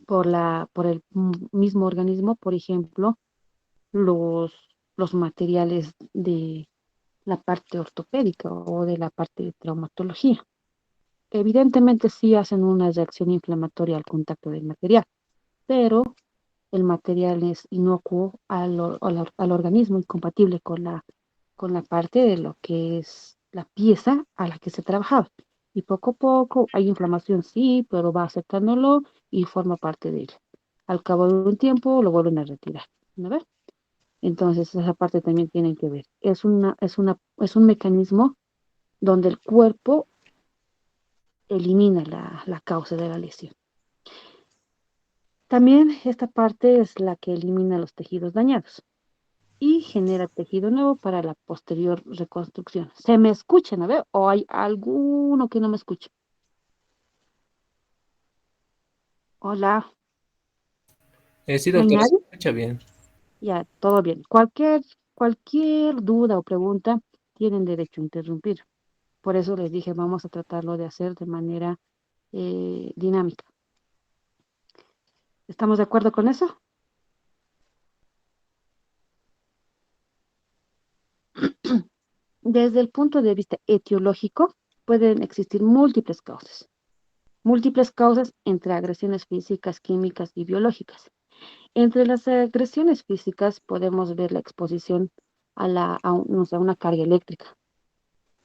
por el mismo organismo, por ejemplo, los, los materiales de la parte ortopédica o de la parte de traumatología. Evidentemente sí hacen una reacción inflamatoria al contacto del material, pero el material es inocuo al organismo, incompatible con la parte de lo que es la pieza a la que se trabajaba. Y poco a poco hay inflamación, sí, pero va aceptándolo y forma parte de él. Al cabo de un tiempo lo vuelven a retirar, ¿no ves? Entonces esa parte también tienen que ver. Es un mecanismo donde el cuerpo elimina la causa de la lesión. También esta parte es la que elimina los tejidos dañados y genera tejido nuevo para la posterior reconstrucción. ¿Se me escucha, no veo? ¿O hay alguno que no me escuche? Hola, Sí, ¿no hay doctora, se nadie? escucha bien. Ya, todo bien. Cualquier duda o pregunta tienen derecho a interrumpir. Por eso les dije, vamos a tratarlo de hacer de manera dinámica. ¿Estamos de acuerdo con eso? Desde el punto de vista etiológico, pueden existir múltiples causas entre agresiones físicas, químicas y biológicas. Entre las agresiones físicas podemos ver la exposición no sé, a una carga eléctrica.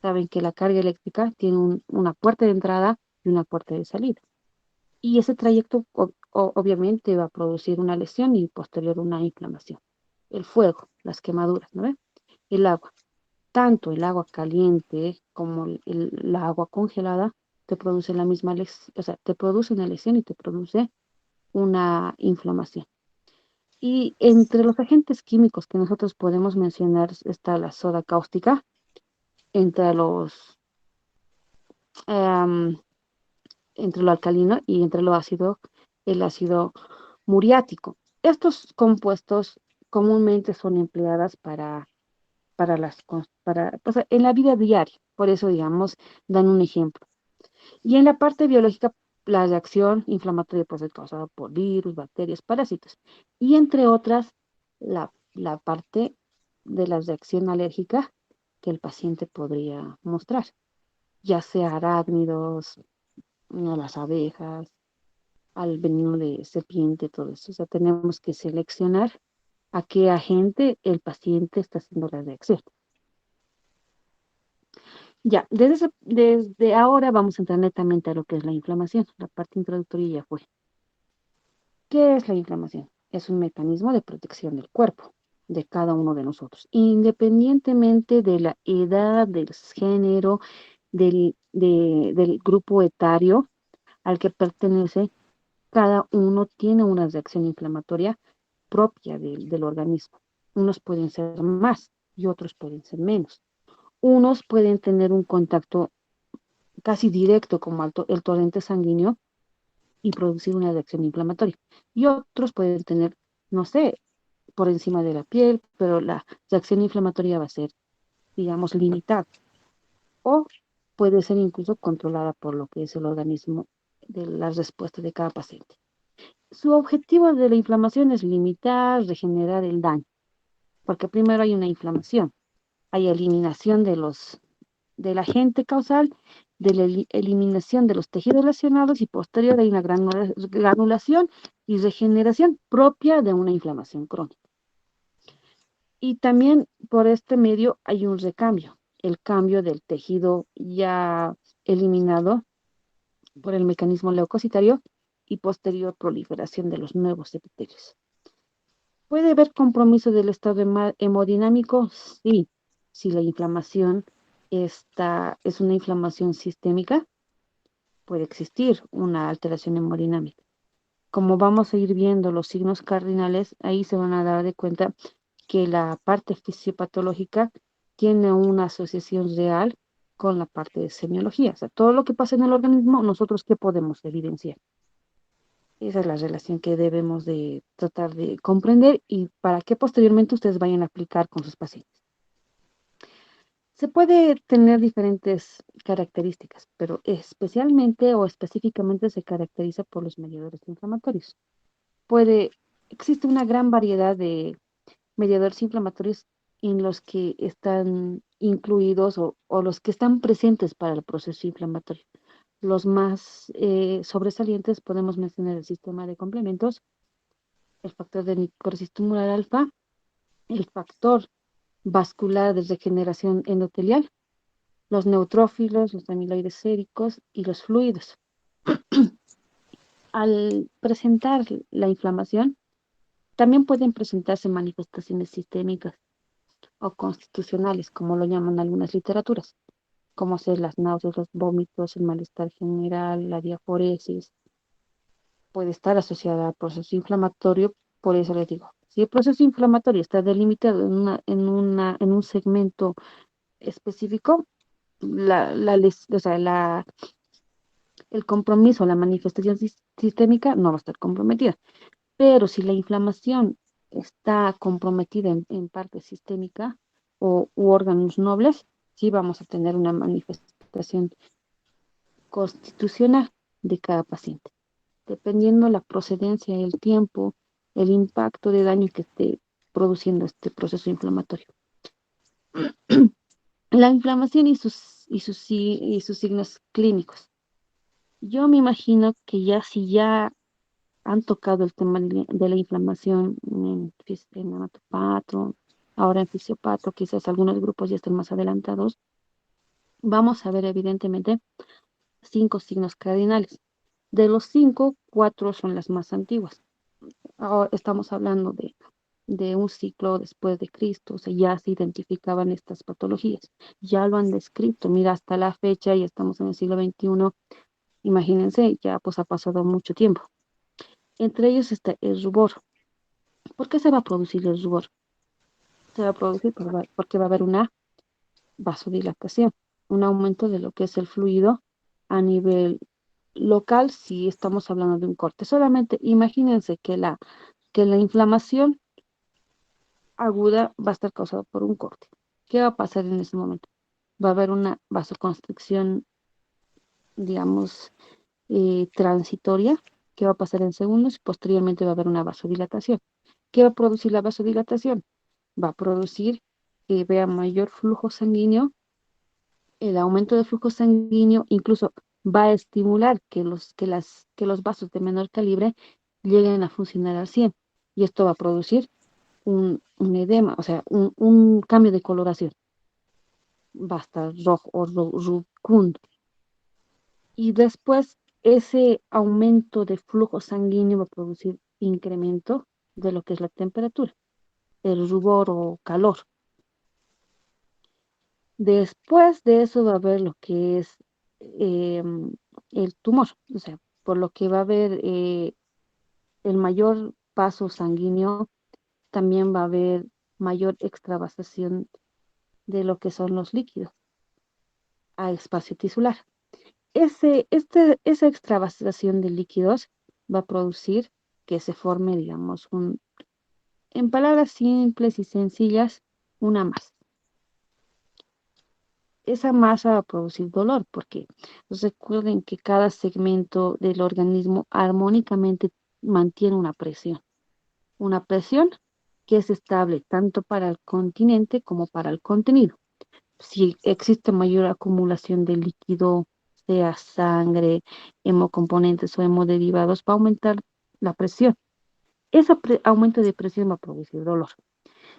Saben que la carga eléctrica tiene una puerta de entrada y una puerta de salida. Y ese trayecto obviamente va a producir una lesión y posterior una inflamación. El fuego, las quemaduras, ¿no ve? El agua, tanto el agua caliente como la agua congelada te produce la misma lesión, o sea, te produce una lesión y te produce una inflamación. Y entre los agentes químicos que nosotros podemos mencionar está la soda cáustica, entre em, entre lo alcalino y entre lo ácido, el ácido muriático. Estos compuestos comúnmente son empleadas o sea, en la vida diaria. Por eso, digamos, dan un ejemplo. Y en la parte biológica, la reacción inflamatoria puede ser causada por virus, bacterias, parásitos. Y entre otras, la parte de la reacción alérgica que el paciente podría mostrar, ya sea arácnidos, a las abejas, al veneno de serpiente, todo eso. O sea, tenemos que seleccionar a qué agente el paciente está haciendo la reacción. Ya, desde ahora vamos a entrar netamente a lo que es la inflamación. La parte introductoria ya fue. ¿Qué es la inflamación? Es un mecanismo de protección del cuerpo, de cada uno de nosotros, independientemente de la edad, del género, del grupo etario al que pertenece. Cada uno tiene una reacción inflamatoria propia del organismo. Unos pueden ser más y otros pueden ser menos. Unos pueden tener un contacto casi directo como el torrente sanguíneo y producir una reacción inflamatoria. Y otros pueden tener, no sé, por encima de la piel, pero la reacción inflamatoria va a ser, digamos, limitada o puede ser incluso controlada por lo que es el organismo de la respuesta de cada paciente. Su objetivo de la inflamación es limitar, regenerar el daño, porque primero hay una inflamación, hay eliminación del agente causal, de la eliminación de los tejidos lesionados y posterior hay una granulación y regeneración propia de una inflamación crónica. Y también por este medio hay un recambio, el cambio del tejido ya eliminado por el mecanismo leucocitario y posterior proliferación de los nuevos epitelios. ¿Puede haber compromiso del estado hemodinámico? Sí, si la inflamación es una inflamación sistémica, puede existir una alteración hemodinámica. Como vamos a ir viendo los signos cardinales, ahí se van a dar de cuenta que la parte fisiopatológica tiene una asociación real con la parte de semiología. O sea, todo lo que pasa en el organismo, nosotros qué podemos evidenciar. Esa es la relación que debemos de tratar de comprender y para que posteriormente ustedes vayan a aplicar con sus pacientes. Se puede tener diferentes características, pero especialmente o específicamente se caracteriza por los mediadores inflamatorios. Puede, existe una gran variedad de mediadores inflamatorios en los que están incluidos o los que están presentes para el proceso inflamatorio. Los más sobresalientes podemos mencionar el sistema de complementos, el factor de necrosis tumoral alfa, el factor vascular de regeneración endotelial, los neutrófilos, los amiloides séricos y los fluidos. Al presentar la inflamación, también pueden presentarse manifestaciones sistémicas o constitucionales, como lo llaman algunas literaturas, como ser las náuseas, los vómitos, el malestar general, la diaforesis, puede estar asociada al proceso inflamatorio. Por eso les digo, si el proceso inflamatorio está delimitado en un segmento específico, o sea, el compromiso, la manifestación sistémica no va a estar comprometida. Pero si la inflamación está comprometida en parte sistémica u órganos nobles, sí vamos a tener una manifestación constitucional de cada paciente, dependiendo la procedencia, el tiempo, el impacto de daño que esté produciendo este proceso inflamatorio. La inflamación y sus signos clínicos. Yo me imagino que ya si ya han tocado el tema de la inflamación en hematopatro, ahora en fisiopatro, quizás algunos grupos ya estén más adelantados, vamos a ver evidentemente 5 signos cardinales. De los 5, 4 son las más antiguas. Ahora estamos hablando de un ciclo después de Cristo, o sea, ya se identificaban estas patologías, ya lo han descrito, mira, hasta la fecha, y estamos en el siglo XXI, imagínense, ya pues ha pasado mucho tiempo. Entre ellos está el rubor. ¿Por qué se va a producir el rubor? Se va a producir porque va a haber una vasodilatación, un aumento de lo que es el fluido a nivel local si estamos hablando de un corte. Solamente imagínense que la inflamación aguda va a estar causada por un corte. ¿Qué va a pasar en ese momento? Va a haber una vasoconstricción, digamos, transitoria, que va a pasar en segundos y posteriormente va a haber una vasodilatación. ¿Qué va a producir la vasodilatación? Va a producir que vea mayor flujo sanguíneo. El aumento de flujo sanguíneo incluso va a estimular que los vasos de menor calibre lleguen a funcionar al 100 y esto va a producir un edema, o sea, un cambio de coloración. Va a estar rojo o rucundo. Y después ese aumento de flujo sanguíneo va a producir incremento de lo que es la temperatura, el rubor o calor. Después de eso va a haber lo que es el tumor, o sea, por lo que va a haber el mayor paso sanguíneo, también va a haber mayor extravasación de lo que son los líquidos a espacio tisular. Esa extravasación de líquidos va a producir que se forme, digamos, en palabras simples y sencillas, una masa. Esa masa va a producir dolor, porque recuerden que cada segmento del organismo armónicamente mantiene una presión que es estable tanto para el continente como para el contenido. Si existe mayor acumulación de líquido, sea sangre, hemocomponentes o hemoderivados, va a aumentar la presión. Ese aumento de presión va a producir dolor.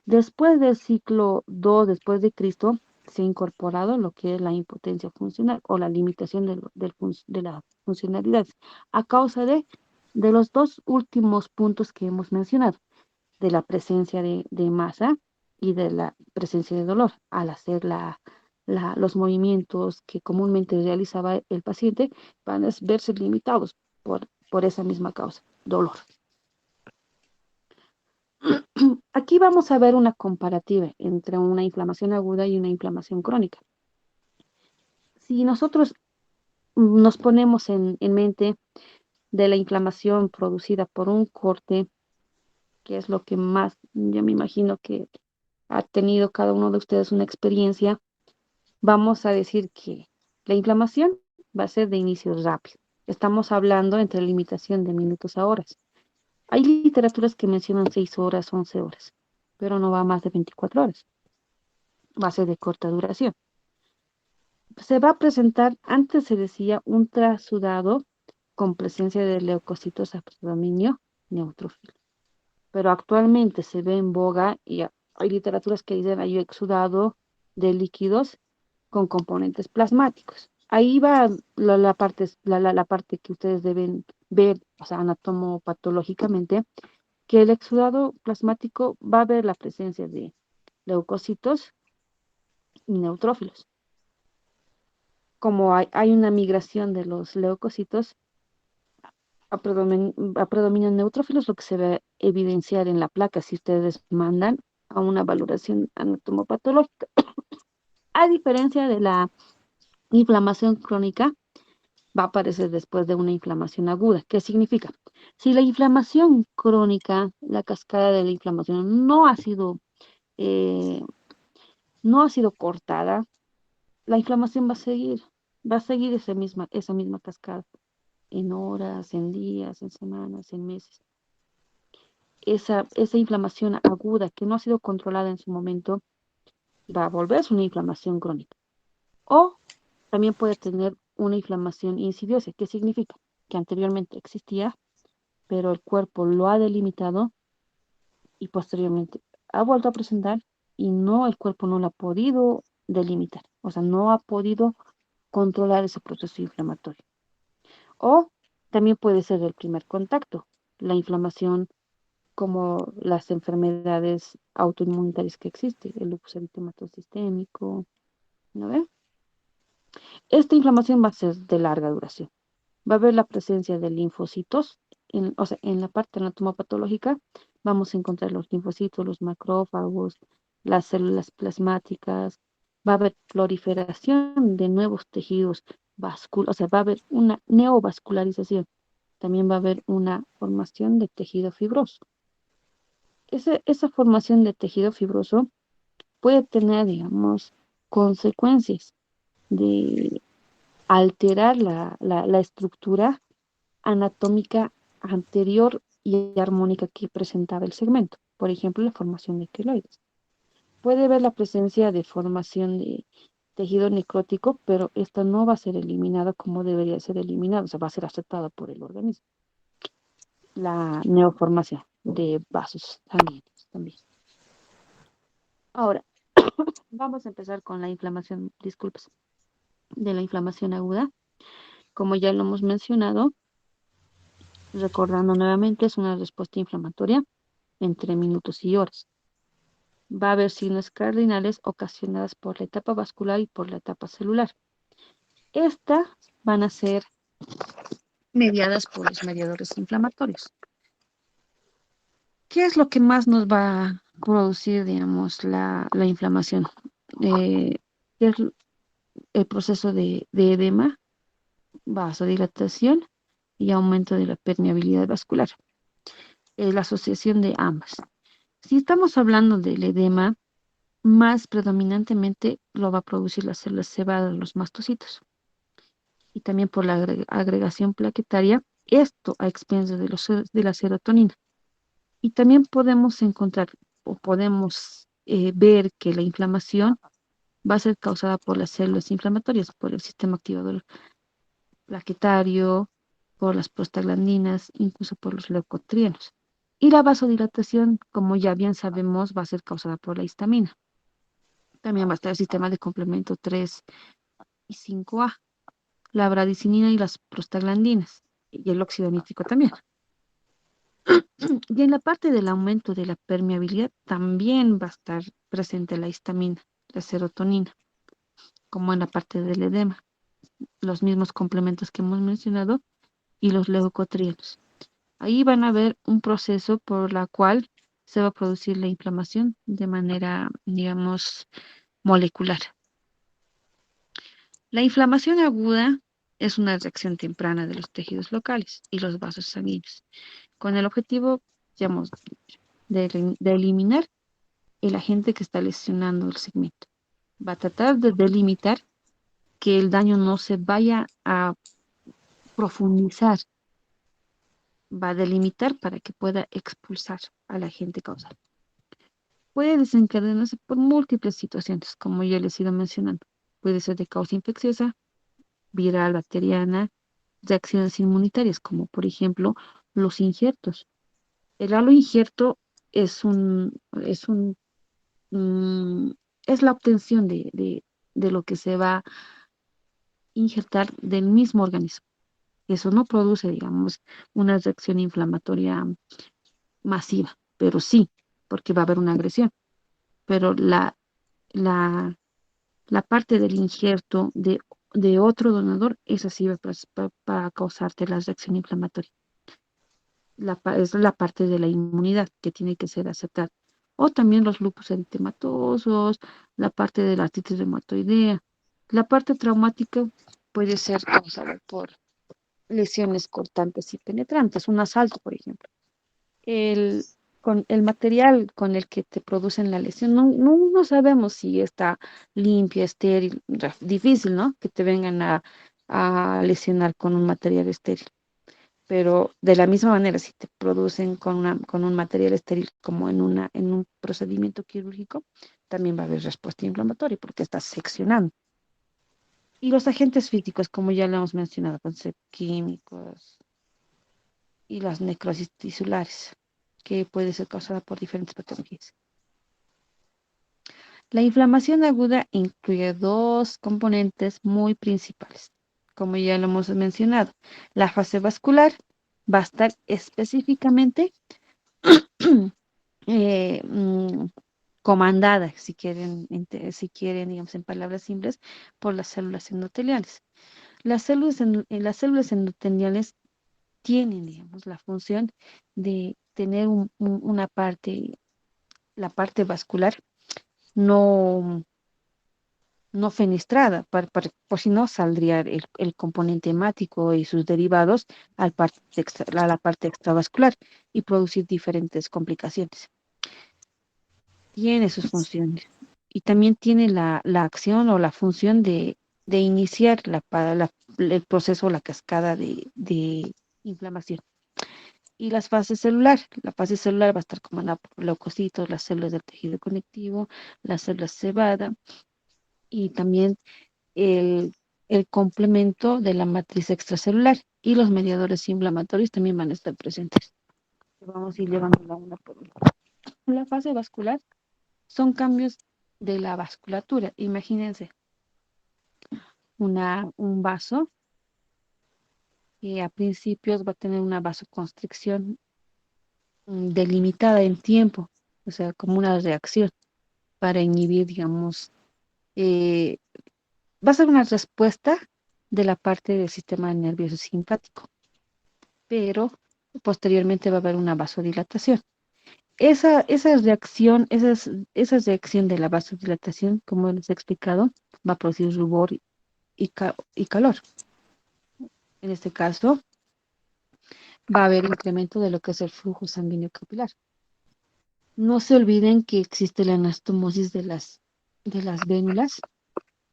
Después del siglo II después de Cristo, se ha incorporado lo que es la impotencia funcional o la limitación de las funcionalidades a causa de los dos últimos puntos que hemos mencionado, de la presencia de masa y de la presencia de dolor. Al hacer los movimientos que comúnmente realizaba el paciente, van a verse limitados por esa misma causa, dolor. Aquí vamos a ver una comparativa entre una inflamación aguda y una inflamación crónica. Si nosotros nos ponemos en mente de la inflamación producida por un corte, que es lo que más, yo me imagino que ha tenido cada uno de ustedes una experiencia, vamos a decir que la inflamación va a ser de inicio rápido. Estamos hablando entre limitación de minutos a horas. Hay literaturas que mencionan 6 horas, 11 horas, pero no va más de 24 horas. Va a ser de corta duración. Se va a presentar, antes se decía, un trasudado con presencia de leucocitos a predominio neutrófilo. Pero actualmente se ve en boga y hay literaturas que dicen hay exudado de líquidos con componentes plasmáticos. Ahí va la parte que ustedes deben ver, o sea, anatomopatológicamente, que el exudado plasmático va a haber la presencia de leucocitos y neutrófilos. Como hay una migración de los leucocitos a predominio neutrófilos, lo que se va a evidenciar en la placa si ustedes mandan a una valoración anatomopatológica. A diferencia de la inflamación crónica, va a aparecer después de una inflamación aguda. ¿Qué significa? Si la inflamación crónica, la cascada de la inflamación eh, no ha sido cortada, la inflamación va a seguir esa misma cascada en horas, en días, en semanas, en meses. Esa inflamación aguda que no ha sido controlada en su momento va a volverse una inflamación crónica. O también puede tener una inflamación insidiosa. ¿Qué significa? Que anteriormente existía, pero el cuerpo lo ha delimitado y posteriormente ha vuelto a presentar y no, el cuerpo no lo ha podido delimitar. O sea, no ha podido controlar ese proceso inflamatorio. O también puede ser el primer contacto, la inflamación como las enfermedades autoinmunitarias que existen, el lupus eritematoso sistémico, ¿no ve? Esta inflamación va a ser de larga duración. Va a haber la presencia de linfocitos, o sea, en la parte anatomopatológica vamos a encontrar los linfocitos, los macrófagos, las células plasmáticas, va a haber proliferación de nuevos tejidos vasculares, o sea, va a haber una neovascularización, también va a haber una formación de tejido fibroso. Esa formación de tejido fibroso puede tener, digamos, consecuencias de alterar la estructura anatómica anterior y armónica que presentaba el segmento. Por ejemplo, la formación de queloides. Puede haber la presencia de formación de tejido necrótico, pero esta no va a ser eliminada como debería ser eliminada, o sea, va a ser aceptada por el organismo. La neoformación de vasos sanguíneos también. Ahora, vamos a empezar con la inflamación, disculpas, de la inflamación aguda. Como ya lo hemos mencionado, recordando nuevamente, es una respuesta inflamatoria entre minutos y horas. Va a haber signos cardinales ocasionadas por la etapa vascular y por la etapa celular. Estas van a ser mediadas por los mediadores inflamatorios. ¿Qué es lo que más nos va a producir, digamos, la inflamación? Es el proceso de edema, vasodilatación y aumento de la permeabilidad vascular. La asociación de ambas. Si estamos hablando del edema, más predominantemente lo va a producir las células cebadas, los mastocitos, y también por la agregación plaquetaria, esto a expensas de la serotonina. Y también podemos encontrar o podemos ver que la inflamación va a ser causada por las células inflamatorias, por el sistema activador plaquetario, por las prostaglandinas, incluso por los leucotrienos. Y la vasodilatación, como ya bien sabemos, va a ser causada por la histamina. También va a estar el sistema de complemento 3 y 5A, la bradicinina y las prostaglandinas, y el óxido nítrico también. Y en la parte del aumento de la permeabilidad también va a estar presente la histamina, la serotonina, como en la parte del edema, los mismos complementos que hemos mencionado y los leucotrienos. Ahí van a ver un proceso por la cual se va a producir la inflamación de manera, digamos, molecular. La inflamación aguda es una reacción temprana de los tejidos locales y los vasos sanguíneos, con el objetivo, digamos, de eliminar el agente que está lesionando el segmento. Va a tratar de delimitar que el daño no se vaya a profundizar, va a delimitar para que pueda expulsar al agente causal. Puede desencadenarse por múltiples situaciones, como ya les he ido mencionando. Puede ser de causa infecciosa, viral, bacteriana, reacciones inmunitarias, como por ejemplo los injertos. El halo injerto es mm, es la obtención de lo que se va a injertar del mismo organismo. Eso no produce, digamos, una reacción inflamatoria masiva, pero sí, porque va a haber una agresión. Pero la, la parte del injerto de otro donador, esa sí va a causarte la reacción inflamatoria. Es la parte de la inmunidad que tiene que ser aceptada. O también los lupus eritematosos, la parte de la artritis reumatoidea. La parte traumática puede ser causada por lesiones cortantes y penetrantes, un asalto, por ejemplo. El, con el material con el que te producen la lesión, no sabemos si está limpia, estéril, difícil, ¿no? Que te vengan a lesionar con un material estéril. Pero de la misma manera, si te producen con un material estéril como en un procedimiento quirúrgico, también va a haber respuesta inflamatoria porque estás seccionando. Y los agentes físicos, como ya lo hemos mencionado, pueden ser químicos y las necrosis tisulares, que puede ser causada por diferentes patologías. La inflamación aguda incluye dos componentes muy principales, como ya lo hemos mencionado. La fase vascular va a estar específicamente eh, mm, comandada, si quieren, digamos, en palabras simples, por las células endoteliales. Las células endoteliales tienen, digamos, la función de tener una parte, la parte vascular no, no fenestrada, por si no saldría el componente hemático y sus derivados a la parte extravascular y producir diferentes complicaciones. Tiene sus funciones y también tiene la acción o la función de iniciar el proceso, la cascada de inflamación. Y las fases celular, la fase celular va a estar comandada por leucocitos, las células del tejido conectivo, las células cebada y también el, el complemento de la matriz extracelular y los mediadores inflamatorios también van a estar presentes. Vamos a ir llevándola una por una. La fase vascular son cambios de la vasculatura. Imagínense un vaso que a principios va a tener una vasoconstricción delimitada en tiempo, o sea, como una reacción para inhibir, digamos, eh, va a ser una respuesta de la parte del sistema nervioso simpático, pero posteriormente va a haber una vasodilatación. Esa reacción, esa reacción de la vasodilatación, como les he explicado, va a producir rubor y calor. En este caso, va a haber incremento de lo que es el flujo sanguíneo capilar. No se olviden que existe la anastomosis de las vénulas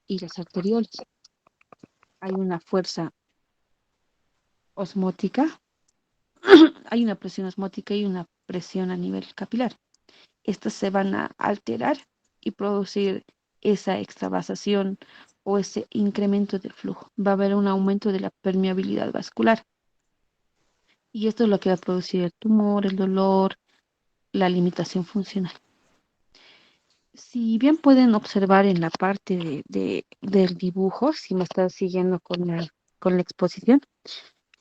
y las arteriolas. Hay una fuerza osmótica, hay una presión osmótica y una presión a nivel capilar. Estas se van a alterar y producir esa extravasación o ese incremento del flujo. Va a haber un aumento de la permeabilidad vascular. Y esto es lo que va a producir el tumor, el dolor, la limitación funcional. Si bien pueden observar en la parte del dibujo, si me están siguiendo con la exposición,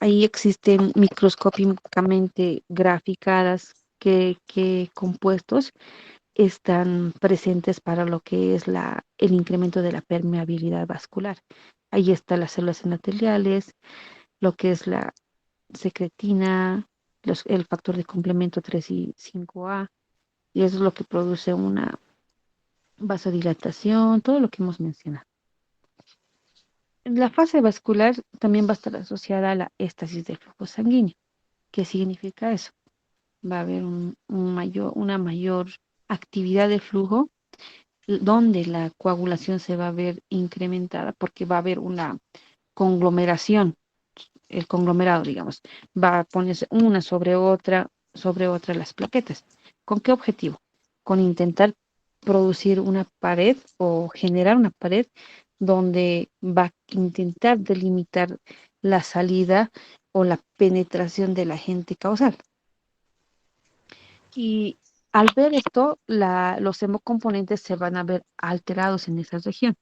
ahí existen microscópicamente graficadas qué compuestos están presentes para lo que es el incremento de la permeabilidad vascular. Ahí están las células endoteliales, lo que es la secretina, el factor de complemento 3 y 5A, y eso es lo que produce una vasodilatación, todo lo que hemos mencionado. La fase vascular también va a estar asociada a la éstasis del flujo sanguíneo. ¿Qué significa eso? Va a haber una mayor actividad de flujo donde la coagulación se va a ver incrementada porque va a haber una conglomeración, el conglomerado, digamos, va a ponerse una sobre otra las plaquetas. ¿Con qué objetivo? Con intentar producir una pared o generar una pared donde va a intentar delimitar la salida o la penetración del agente causal. Y al ver esto, los hemocomponentes se van a ver alterados en esa región.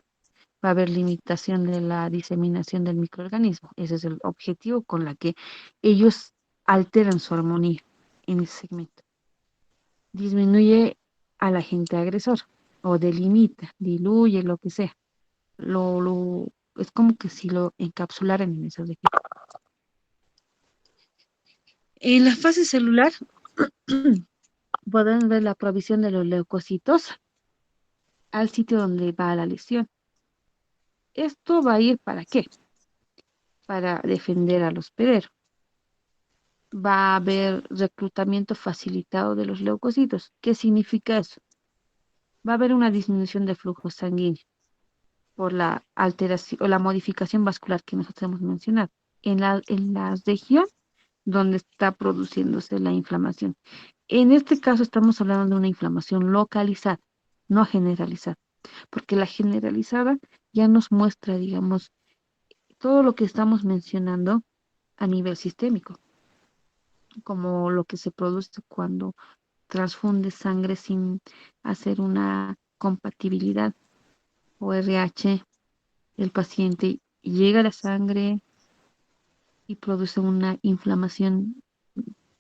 Va a haber limitación de la diseminación del microorganismo. Ese es el objetivo con la que ellos alteran su armonía en ese segmento. Disminuye al agente agresor o delimita, diluye, lo que sea. Es como que si lo encapsularan en esa región. En la fase celular podemos ver la provisión de los leucocitos al sitio donde va la lesión. Esto va a ir ¿para qué? Para defender al hospedero. Va a haber reclutamiento facilitado de los leucocitos. ¿Qué significa eso? Va a haber una disminución de flujo sanguíneo por la alteración o la modificación vascular que nosotros hemos mencionado en la región donde está produciéndose la inflamación. En este caso estamos hablando de una inflamación localizada, no generalizada, porque la generalizada ya nos muestra, digamos, todo lo que estamos mencionando a nivel sistémico, como lo que se produce cuando transfunde sangre sin hacer una compatibilidad o RH, el paciente llega a la sangre y produce una inflamación,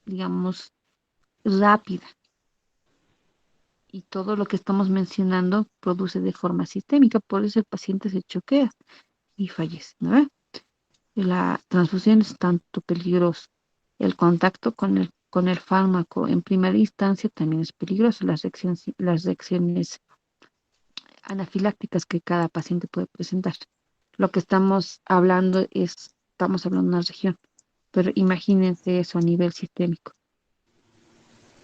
digamos, rápida. Y todo lo que estamos mencionando produce de forma sistémica, por eso el paciente se choquea y fallece, ¿no? La transfusión es tanto peligrosa. El contacto con el fármaco en primera instancia también es peligroso. Las reacciones anafilácticas que cada paciente puede presentar. Lo que estamos hablando de una región, pero imagínense eso a nivel sistémico.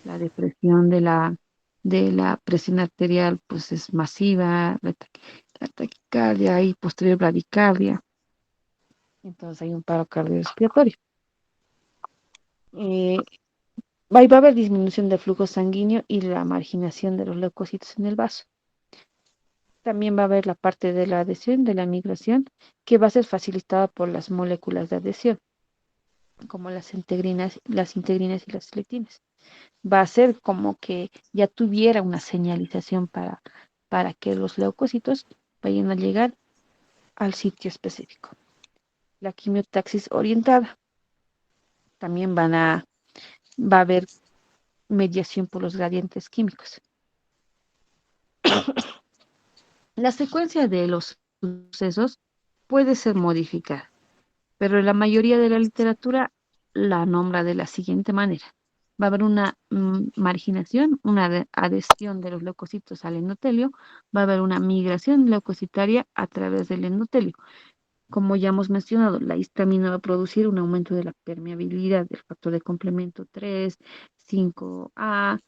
La depresión de la presión arterial pues es masiva, la taquicardia y posterior bradicardia. Entonces hay un paro cardiorrespiratorio. Eh, va a haber disminución del flujo sanguíneo y la marginación de los leucocitos en el vaso. También va a haber la parte de la adhesión, de la migración, que va a ser facilitada por las moléculas de adhesión, como las integrinas y las lectinas. Va a ser como que ya tuviera una señalización para que los leucocitos vayan a llegar al sitio específico. La quimiotaxis orientada. También va a haber mediación por los gradientes químicos. La secuencia de los sucesos puede ser modificada, pero la mayoría de la literatura la nombra de la siguiente manera. Va a haber una marginación, una adhesión de los leucocitos al endotelio, va a haber una migración leucocitaria a través del endotelio. Como ya hemos mencionado, la histamina va a producir un aumento de la permeabilidad del factor de complemento 3, 5A,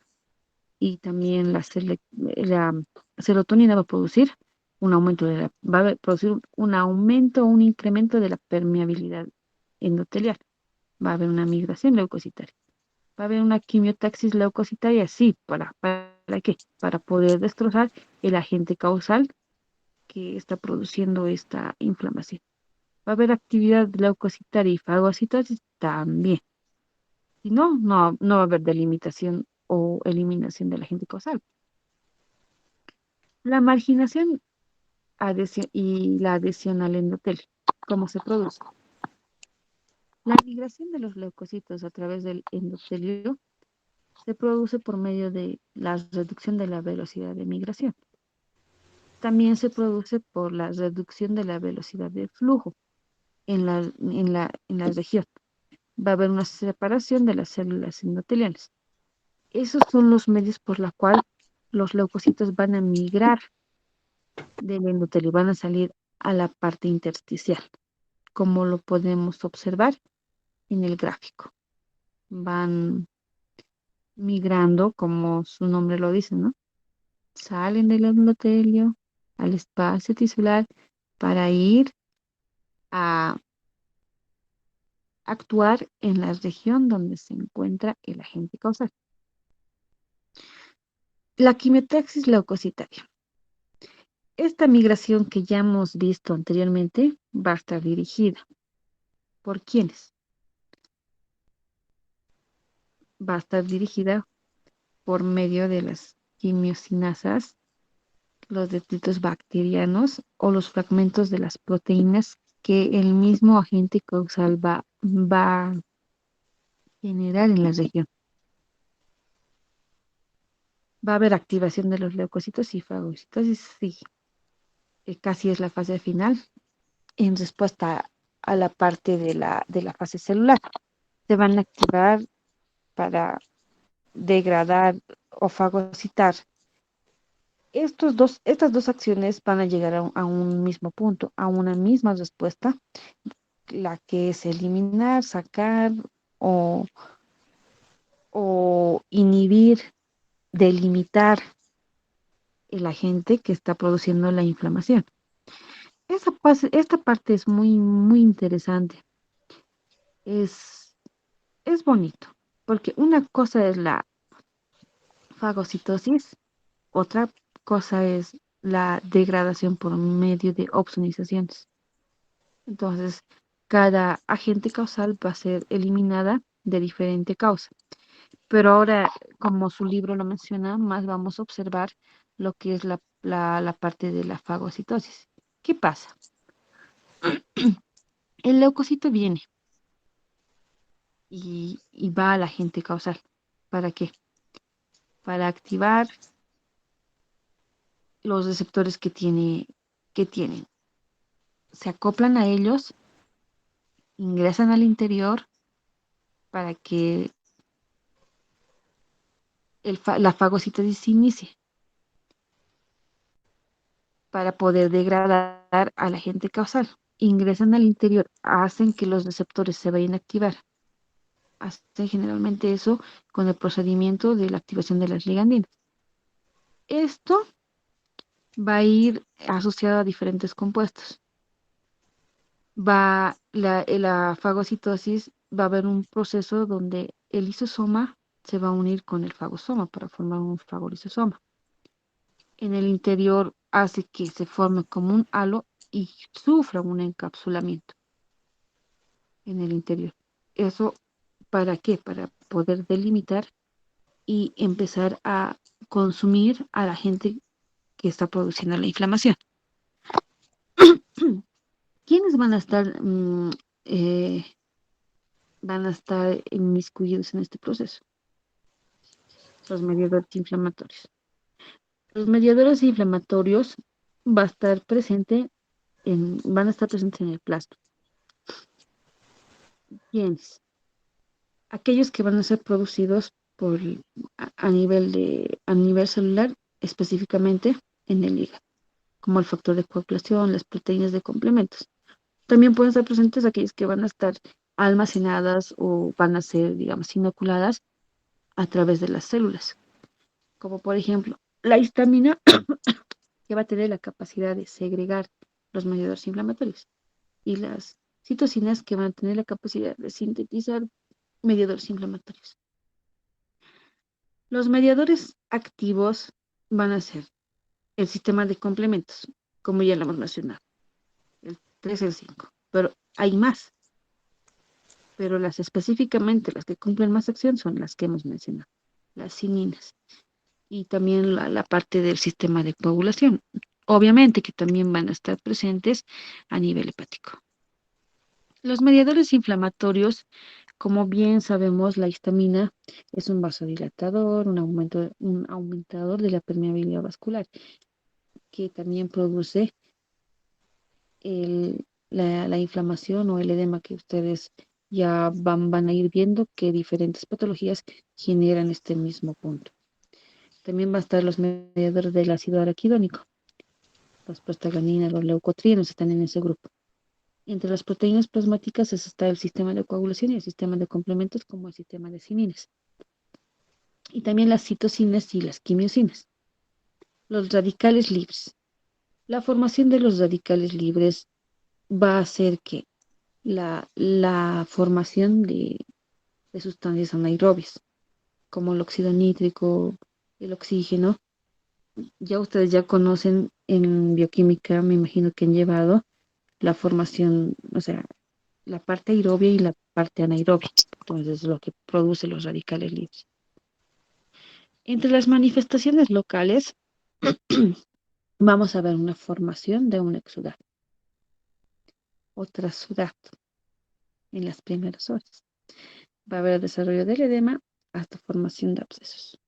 y también la serotonina va a producir un aumento va a producir un aumento, un incremento de la permeabilidad endotelial. Va a haber una migración leucocitaria. Va a haber una quimiotaxis leucocitaria, sí, ¿para qué? Para poder destrozar el agente causal que está produciendo esta inflamación. Va a haber actividad leucocitaria y fagocitosis también. Si no, no va a haber delimitación o eliminación del agente causal. La marginación y la adhesión al endotelio, ¿cómo se produce? La migración de los leucocitos a través del endotelio se produce por medio de la reducción de la velocidad de migración. También se produce por la reducción de la velocidad de flujo en la región. Va a haber una separación de las células endoteliales. Esos son los medios por los cuales los leucocitos van a migrar del endotelio, van a salir a la parte intersticial, como lo podemos observar en el gráfico. Van migrando, como su nombre lo dice, ¿no? salen del endotelio al espacio tisular para ir a actuar en la región donde se encuentra el agente causal. La quimiotaxis leucocitaria. Esta migración que ya hemos visto anteriormente va a estar dirigida. ¿Por quiénes? Va a estar dirigida por medio de las quimiosinasas, los detritos bacterianos o los fragmentos de las proteínas que el mismo agente causal va a generar en la región. Va a haber activación de los leucocitos y fagocitosis, sí, casi es la fase final en respuesta a la parte de la fase celular. Se van a activar para degradar o fagocitar. Estas dos acciones van a llegar a un mismo punto, a una misma respuesta, la que es eliminar, sacar o, o inhibir, delimitar el agente que está produciendo la inflamación. Esta parte es muy, muy interesante. Es, es bonito, porque una cosa es la fagocitosis, otra cosa es la degradación por medio de opsonizaciones. Entonces, cada agente causal va a ser eliminada de diferente causa. Pero ahora, como su libro lo menciona, más vamos a observar lo que es la parte de la fagocitosis. ¿Qué pasa? El leucocito viene y va al agente causal. ¿Para qué? Para activar los receptores que tienen. Se acoplan a ellos, ingresan al interior para que la fagocitosis se inicie, para poder degradar al agente causal. Ingresan al interior, hacen que los receptores se vayan a activar. Hacen generalmente eso con el procedimiento de la activación de las ligandinas. Esto va a ir asociado a diferentes compuestos. La fagocitosis va a haber un proceso donde el lisosoma se va a unir con el fagosoma para formar un fagolisosoma. En el interior hace que se forme como un halo y sufra un encapsulamiento en el interior. ¿Eso para qué? Para poder delimitar y empezar a consumir a la gente que está produciendo la inflamación. ¿Quiénes eh, van a estar inmiscuidos en este proceso? Los mediadores inflamatorios. Los mediadores inflamatorios van a estar presentes en el plasma. ¿Quiénes? Aquellos que van a ser producidos a nivel celular, específicamente en el hígado, como el factor de coagulación, las proteínas de complementos. También pueden estar presentes aquellos que van a estar almacenadas o van a ser, digamos, inoculadas a través de las células, como por ejemplo la histamina, que va a tener la capacidad de segregar los mediadores inflamatorios, y las citocinas, que van a tener la capacidad de sintetizar mediadores inflamatorios. Los mediadores activos van a ser el sistema de complementos, como ya lo hemos mencionado, el 3, el 5, pero hay más, pero específicamente las que cumplen más acción son las que hemos mencionado, las cininas, y también la parte del sistema de coagulación. Obviamente que también van a estar presentes a nivel hepático. Los mediadores inflamatorios, como bien sabemos, la histamina es un vasodilatador, un aumentador de la permeabilidad vascular, que también produce la inflamación o el edema, que ustedes ya van a ir viendo que diferentes patologías generan este mismo punto. También va a estar los mediadores del ácido araquidónico. Las prostaglandinas, los leucotrienos están en ese grupo. Entre las proteínas plasmáticas está el sistema de coagulación y el sistema de complementos, como el sistema de cininas. Y también las citocinas y las quimiosinas. los radicales libres. La formación de los radicales libres va a hacer que la formación de sustancias anaerobias, como el óxido nítrico, el oxígeno, ya ustedes ya conocen en bioquímica, me imagino que han llevado la formación, o sea, la parte aerobia y la parte anaerobia. Entonces, lo que produce los radicales libres. Entre las manifestaciones locales, vamos a ver una formación de un exudato, otra sudato en las primeras horas. Va a haber desarrollo del edema hasta formación de abscesos.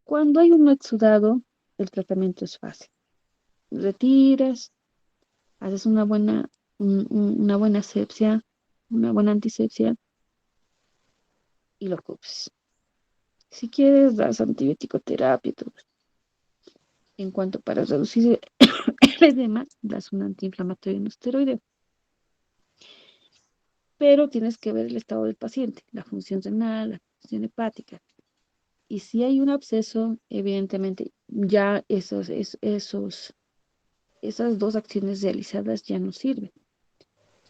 Cuando hay un exudado, el tratamiento es fácil. Retiras, haces una buena asepsia, una buena antisepsia y lo cubres. Si quieres, das antibiótico terapia y todo. En cuanto para reducir el edema, das un antiinflamatorio y un esteroide. Pero tienes que ver el estado del paciente, la función renal, la función hepática. Y si hay un absceso, evidentemente ya esas dos acciones realizadas ya no sirven.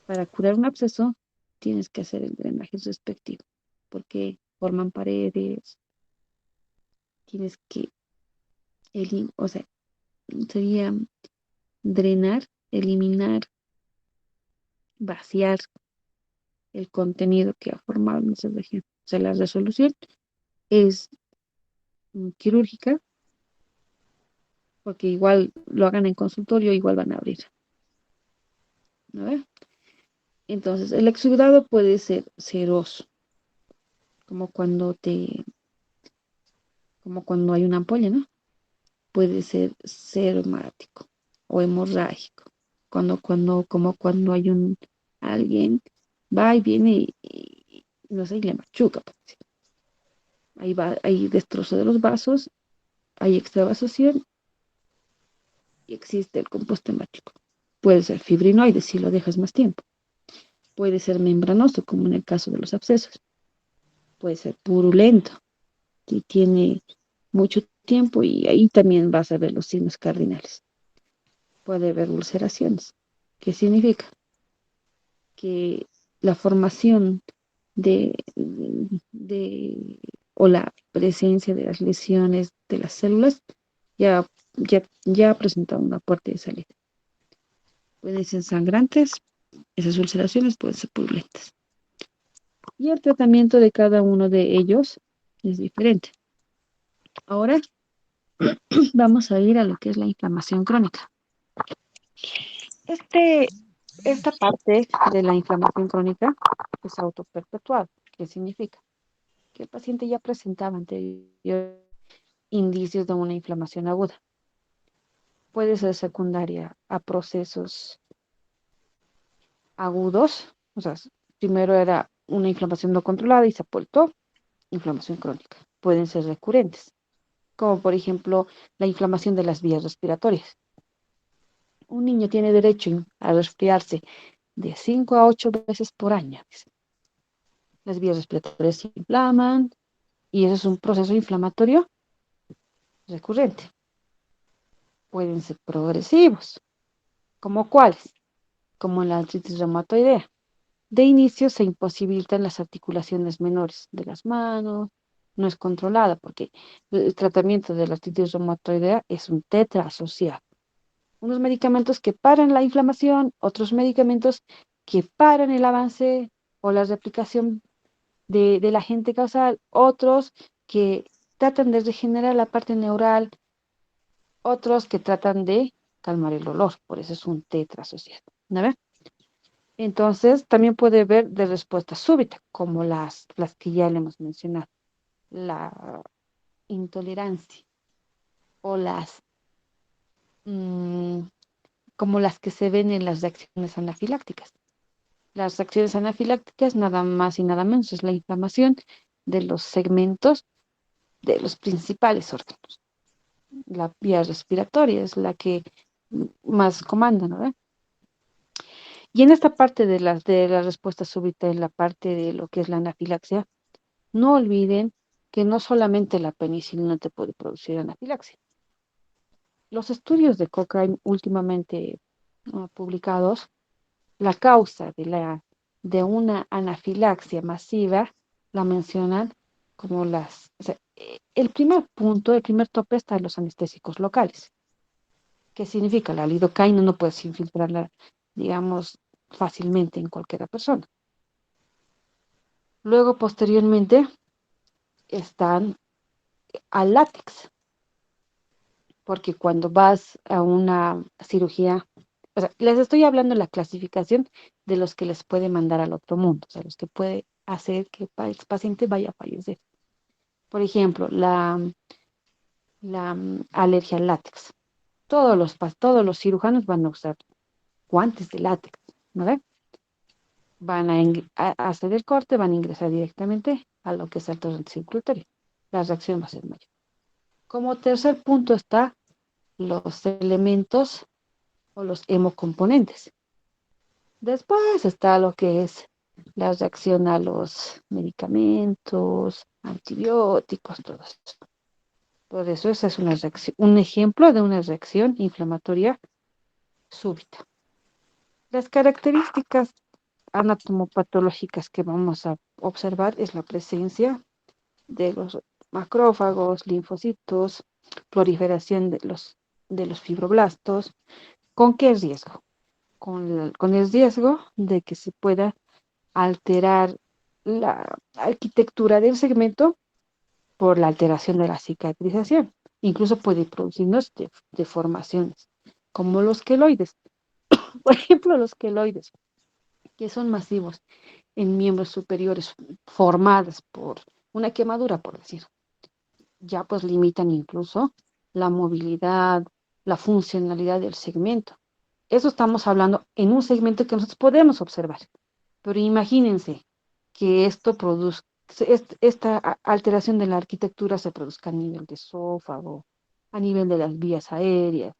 Para curar un absceso, tienes que hacer el drenaje respectivo, porque forman paredes, tienes que, o sea, sería drenar, eliminar, vaciar el contenido que ha formado en esa región. O sea, la resolución es quirúrgica, porque igual lo hagan en consultorio, igual van a abrir. ¿No? Entonces, el exudado puede ser seroso, como cuando como cuando hay una ampolla, ¿no? Puede ser seromático o hemorrágico, como cuando hay alguien va y viene no sé, y le machuca, por decir. Ahí va, hay destrozo de los vasos, hay extravasación y existe el compuesto hemático. Puede ser fibrinoide si lo dejas más tiempo. Puede ser membranoso, como en el caso de los abscesos. Puede ser purulento, que tiene mucho tiempo y ahí también vas a ver los signos cardinales. Puede haber ulceraciones. ¿Qué significa? Que la formación de o la presencia de las lesiones de las células ya ha presentado una puerta de salida. Pueden ser sangrantes, esas ulceraciones pueden ser purulentas. Y el tratamiento de cada uno de ellos es diferente. Ahora vamos a ir a lo que es la inflamación crónica. Este, esta parte de la inflamación crónica es autoperpetuada. ¿Qué significa? Que el paciente ya presentaba anteriores indicios de una inflamación aguda. Puede ser secundaria a procesos agudos, o sea, primero era una inflamación no controlada y se aportó inflamación crónica. Pueden ser recurrentes, como por ejemplo la inflamación de las vías respiratorias. Un niño tiene derecho a resfriarse de 5 a 8 veces por año. Las vías respiratorias se inflaman y eso es un proceso inflamatorio recurrente. Pueden ser progresivos, ¿como cuáles? Como la artritis reumatoidea. De inicio se imposibilitan las articulaciones menores de las manos, no es controlada porque el tratamiento de la artritis reumatoidea es un tetraasociado. Unos medicamentos que paran la inflamación, otros medicamentos que paran el avance o la replicación del agente causal, otros que tratan de regenerar la parte neural, otros que tratan de calmar el dolor, por eso es un tetraasociado. ¿No ve? Entonces, también puede haber de respuesta súbita, como las que ya le hemos mencionado, la intolerancia o mm, como las que se ven en las reacciones anafilácticas. Las reacciones anafilácticas, nada más y nada menos, es la inflamación de los segmentos de los principales órganos. La vía respiratoria es la que más comanda, ¿no? Y en esta parte de la respuesta súbita, en la parte de lo que es la anafilaxia, no olviden que no solamente la penicilina te puede producir anafilaxia. Los estudios de Cochrane últimamente publicados, la causa de una anafilaxia masiva la mencionan como o sea, el primer punto, el primer tope está en los anestésicos locales. ¿Qué significa? La lidocaína no puedes infiltrarla, digamos, fácilmente en cualquier persona. Luego, posteriormente, están al látex, porque cuando vas a una cirugía, o sea, les estoy hablando de la clasificación de los que les puede mandar al otro mundo, o sea, los que puede hacer que el paciente vaya a fallecer. Por ejemplo, la alergia al látex. Todos los cirujanos van a usar guantes de látex, ¿no ve? Van a hacer el corte, van a ingresar directamente a lo que es el torrente circulatorio. La reacción va a ser mayor. Como tercer punto está los elementos o los hemocomponentes. Después está lo que es la reacción a los medicamentos, antibióticos, todo eso. Por eso esa es una reacción, un ejemplo de una reacción inflamatoria súbita. Las características anatomopatológicas que vamos a observar es la presencia de los macrófagos, linfocitos, proliferación de los fibroblastos. ¿Con qué riesgo? Con el riesgo de que se pueda alterar la arquitectura del segmento por la alteración de la cicatrización. Incluso puede producirnos deformaciones, como los queloides. Por ejemplo, los queloides, que son masivos en miembros superiores formadas por una quemadura, por decir, ya pues limitan incluso la movilidad, la funcionalidad del segmento. Eso estamos hablando en un segmento que nosotros podemos observar. Pero imagínense que esto produzca, esta alteración de la arquitectura se produzca a nivel de esófago, a nivel de las vías aéreas.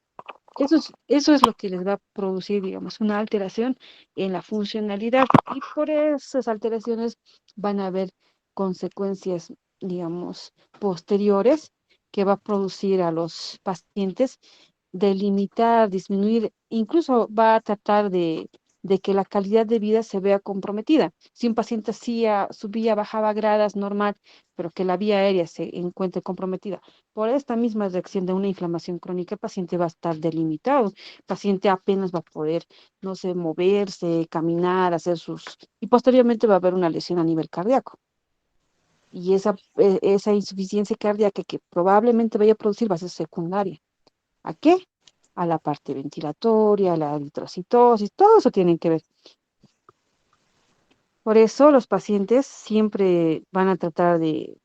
Eso es lo que les va a producir, digamos, una alteración en la funcionalidad. Y por esas alteraciones van a haber consecuencias, digamos, posteriores que va a producir a los pacientes delimitar, disminuir, incluso va a tratar de que la calidad de vida se vea comprometida. Si un paciente hacía, subía, bajaba gradas normal, pero que la vía aérea se encuentre comprometida por esta misma reacción de una inflamación crónica, el paciente va a estar delimitado. El paciente apenas va a poder, no sé, moverse, caminar, hacer y posteriormente va a haber una lesión a nivel cardíaco. Y esa insuficiencia cardíaca que probablemente vaya a producir va a ser secundaria. ¿A qué? A la parte ventilatoria, a la eritrocitosis, todo eso tiene que ver. Por eso los pacientes siempre van a tratar de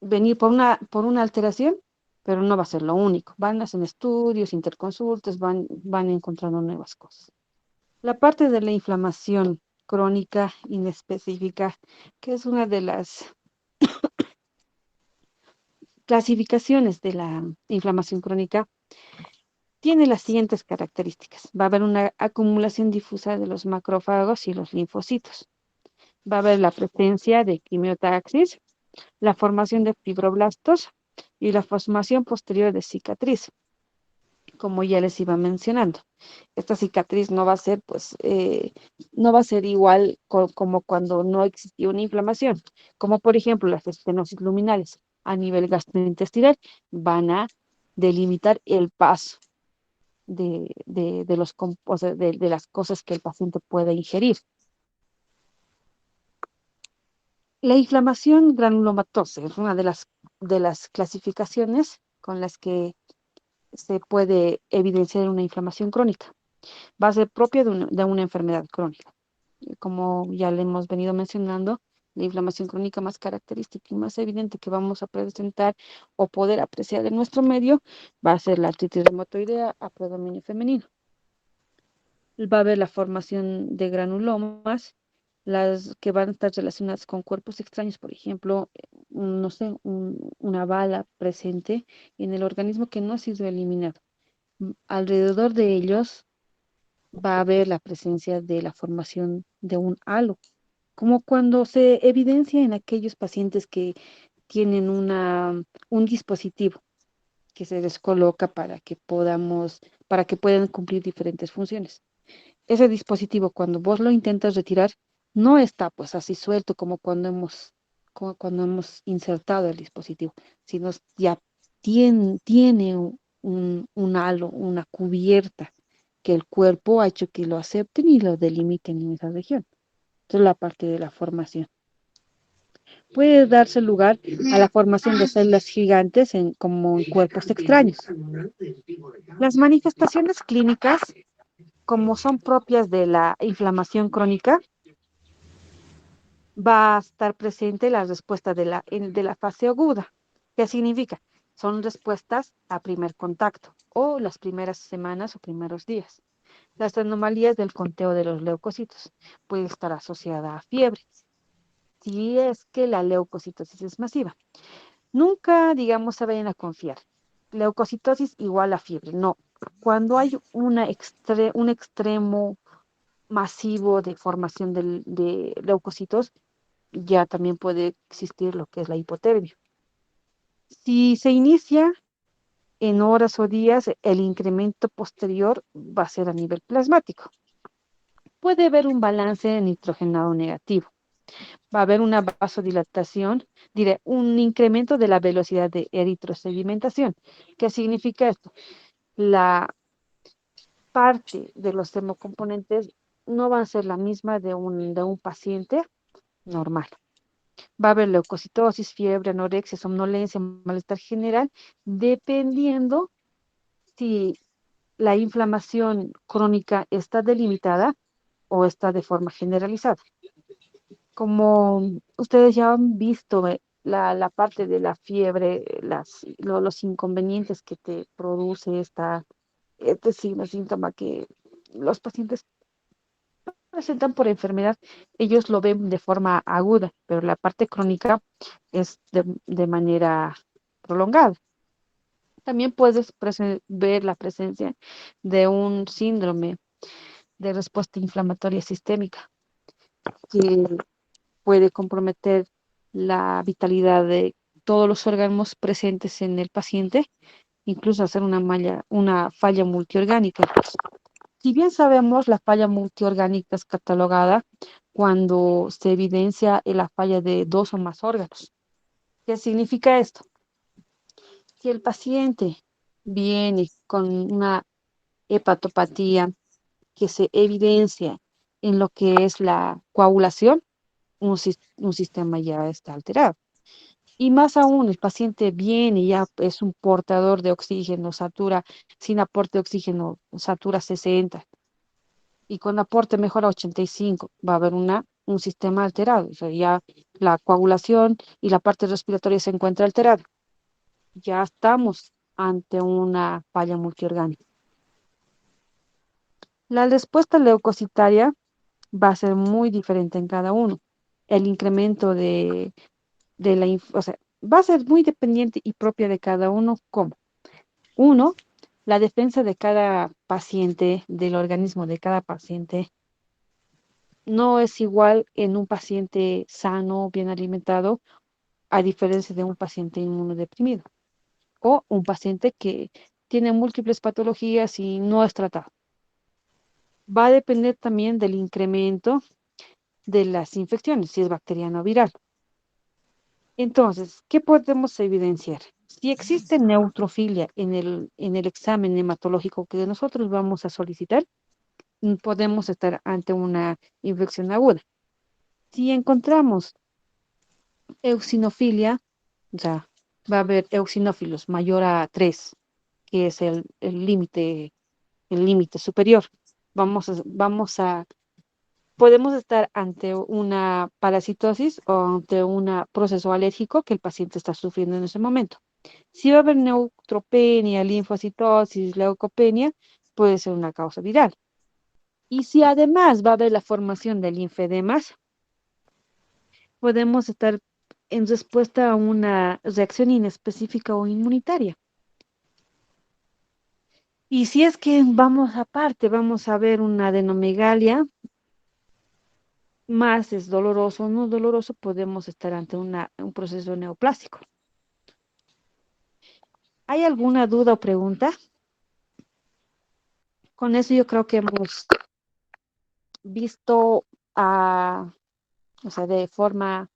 venir por una alteración, pero no va a ser lo único. Van a hacer estudios, interconsultas, van encontrando nuevas cosas. La parte de la inflamación crónica inespecífica, que es una de las clasificaciones de la inflamación crónica, tiene las siguientes características. Va a haber una acumulación difusa de los macrófagos y los linfocitos. Va a haber la presencia de quimiotaxis, la formación de fibroblastos y la formación posterior de cicatriz, como ya les iba mencionando. Esta cicatriz no va a ser, pues, no va a ser igual como cuando no existía una inflamación, como por ejemplo las estenosis luminales a nivel gastrointestinal van a delimitar el paso o sea, de las cosas que el paciente pueda ingerir. La inflamación granulomatosa es una de las clasificaciones con las que se puede evidenciar una inflamación crónica. Va a ser propia de una enfermedad crónica. Como ya le hemos venido mencionando, la inflamación crónica más característica y más evidente que vamos a presentar o poder apreciar en nuestro medio va a ser la artritis reumatoidea a predominio femenino. Va a haber la formación de granulomas, las que van a estar relacionadas con cuerpos extraños, por ejemplo, no sé, una bala presente en el organismo que no ha sido eliminado. Alrededor de ellos va a haber la presencia de la formación de un halo, como cuando se evidencia en aquellos pacientes que tienen un dispositivo que se descoloca para que puedan cumplir diferentes funciones. Ese dispositivo, cuando vos lo intentas retirar, no está pues así suelto como cuando hemos insertado el dispositivo, sino ya tiene un halo, una cubierta que el cuerpo ha hecho que lo acepten y lo delimiten en esa región. Entonces, la parte de la formación. Puede darse lugar a la formación de células gigantes como en cuerpos extraños. Las manifestaciones clínicas, como son propias de la inflamación crónica, va a estar presente la respuesta de la fase aguda. ¿Qué significa? Son respuestas a primer contacto o las primeras semanas o primeros días. Las anomalías del conteo de los leucocitos puede estar asociada a fiebre, si es que la leucocitosis es masiva. Nunca, digamos, se vayan a confiar. Leucocitosis igual a fiebre. No. Cuando hay un extremo masivo de formación de leucocitos, ya también puede existir lo que es la hipotermia. Si se inicia en horas o días, el incremento posterior va a ser a nivel plasmático. Puede haber un balance nitrogenado negativo. Va a haber una vasodilatación, diré, un incremento de la velocidad de eritrosedimentación. ¿Qué significa esto? La parte de los hemocomponentes no va a ser la misma de un paciente normal. Va a haber leucocitosis, fiebre, anorexia, somnolencia, malestar general, dependiendo si la inflamación crónica está delimitada o está de forma generalizada. Como ustedes ya han visto la parte de la fiebre, los inconvenientes que te produce este signo, síntoma que los pacientes presentan por enfermedad, ellos lo ven de forma aguda, pero la parte crónica es de manera prolongada. También puedes ver la presencia de un síndrome de respuesta inflamatoria sistémica que puede comprometer la vitalidad de todos los órganos presentes en el paciente, incluso hacer una falla multiorgánica. Si bien sabemos, la falla multiorgánica es catalogada cuando se evidencia la falla de dos o más órganos. ¿Qué significa esto? Si el paciente viene con una hepatopatía que se evidencia en lo que es la coagulación, un sistema ya está alterado. Y más aún, el paciente viene y ya es un portador de oxígeno, sin aporte de oxígeno, satura 60 y con aporte mejor a 85, va a haber un sistema alterado. O sea, ya la coagulación y la parte respiratoria se encuentra alterada. Ya estamos ante una falla multiorgánica. La respuesta leucocitaria va a ser muy diferente en cada uno. El incremento o sea, va a ser muy dependiente y propia de cada uno. ¿Cómo? Uno, la defensa de cada paciente, del organismo de cada paciente, no es igual en un paciente sano, bien alimentado, a diferencia de un paciente inmunodeprimido o un paciente que tiene múltiples patologías y no es tratado. Va a depender también del incremento de las infecciones, si es bacteriano o viral. Entonces, ¿qué podemos evidenciar? Si existe neutrofilia en el examen hematológico que nosotros vamos a solicitar, podemos estar ante una infección aguda. Si encontramos eosinofilia, o sea, va a haber eosinófilos mayor a 3, que es el límite superior. Podemos estar ante una parasitosis o ante un proceso alérgico que el paciente está sufriendo en ese momento. Si va a haber neutropenia, linfocitosis, leucopenia, puede ser una causa viral. Y si además va a haber la formación de linfedemas, podemos estar en respuesta a una reacción inespecífica o inmunitaria. Y si es que vamos a ver una adenomegalia, más es doloroso o no doloroso, podemos estar ante un proceso neoplásico. ¿Hay alguna duda o pregunta? Con eso yo creo que hemos visto, o sea, de forma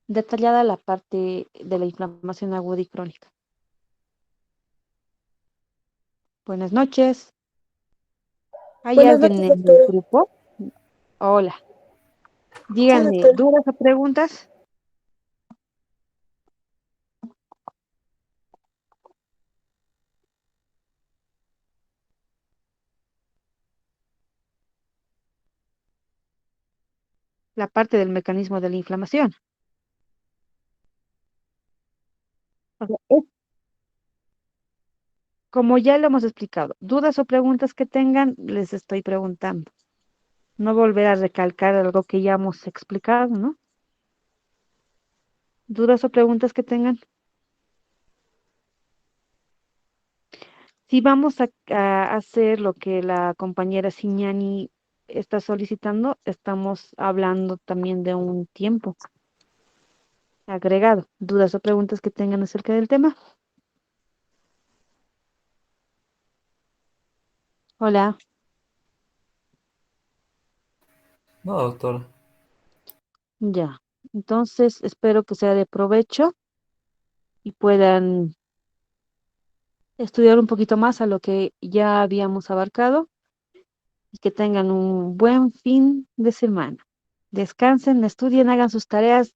detallada la parte de la inflamación aguda y crónica. Buenas noches. ¿Hay Buenas alguien noches, en el doctora. grupo? Hola. Sí, Díganme, doctora. ¿dudas o preguntas? La parte del mecanismo de la inflamación. O sea, es como ya lo hemos explicado, dudas o preguntas que tengan, les estoy preguntando. No volver a recalcar algo que ya hemos explicado, ¿no? Dudas o preguntas que tengan. Si vamos a hacer lo que la compañera Siñani está solicitando, estamos hablando también de un tiempo agregado. ¿Dudas o preguntas que tengan acerca del tema? Hola, No, doctor. ya. Entonces, espero que sea de provecho y puedan estudiar un poquito más a lo que ya habíamos abarcado y que tengan un buen fin de semana. Descansen, estudien, hagan sus tareas